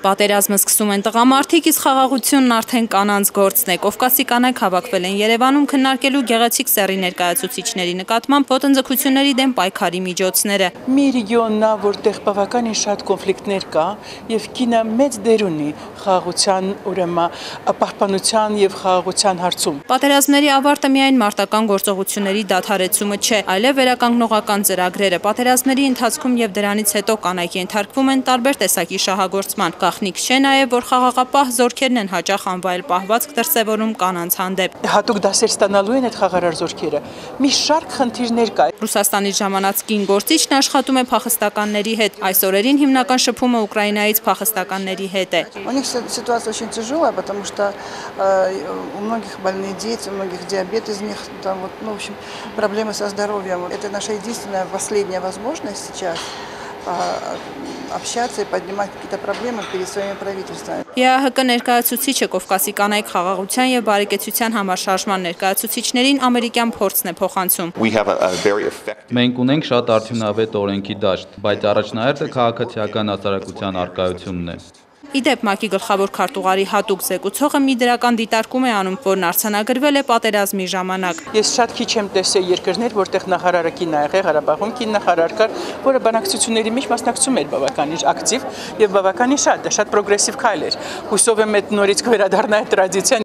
Պատերազմը սկսում են տղամարդիկ, իսկ խաղաղությունն արդեն կանանց գործն է։ Կովկասի կանայք հավաքվել են Երևանում քննարկելու գեղեցիկ սեռի ներկայացուցիչների նկատմամբ ոտնձգությունների դեմ պայքարի միջոցները։ Մի ռեգիոնն է, որտեղ բավականին շատ կոնֆլիկտներ կա, եւ կինը մեծ դեր ունի խաղաղության, ուրեմն պահպանության եւ խաղաղության հարցում։ Պատերազմների ավարտը միայն մարտական գործողությունների դադարեցումը չէ, այլև վերականգնողական ծրագրերը։ Պատերազմների ընթացքում եւ դրանից հետո կանայք ենթարկվում են տարբեր տեսակի շահագործման։ Գաղտնիք չէ նաեւ, որ խաղաղապահ զորքերն են հաճախ անվայել պահվածք դրսևորում կանանց հանդեպ։ Հատուկ դասեր ստանալու են այդ խաղարար զորքերը։ Մի շարք խնդիրներ կա։ Ռուսաստանից ժամանած կին գործիչն աշխատում է փախստականների հետ։ Այս օրերին հիմնական շփումը Ուկրաինայից փախստականների հետ է։ У них ситуация очень тяжелая, потому что у многих больные дети, у многих диабет из них, там вот, ну, в общем, проблемы со здоровьем. Это наша единственная последняя возможность сейчас общаться и поднимать какие-то проблемы перед своими правительствами. ԵԱՀԿ ներկայացուցիչը Կովկասի կանայք խաղաղության եւ բարեկեցության համաշարժման ներկայացուցիչներին ամերիկյան փորձն է փոխանցում։ Մենք ունենք շատ արդյունավետ օրենքի դաշտ, բայց առաջնահերթը քաղաքացիական հասարակության առկայությունն է։ Իդեպ ՄԱԿ-ի գլխավոր քարտուղարի հատուկ զեկուցողը մի դրական դիտարկում է անում, որն արձանագրվել է պատերազմի ժամանակ։ Ես շատ քիչ եմ տեսել երկրներ, որտեղ նախարարը կին ա եղել, Ղարաբաղում կին նախարար կար, որը բանակցությունների մեջ մասնակցում էր բավականին ակտիվ եւ բավականին շատ, դա շատ պրոգրեսիվ քայլ էր։ Հուսով եմ այդ նորից կվերադառնա այդ տրադիցիան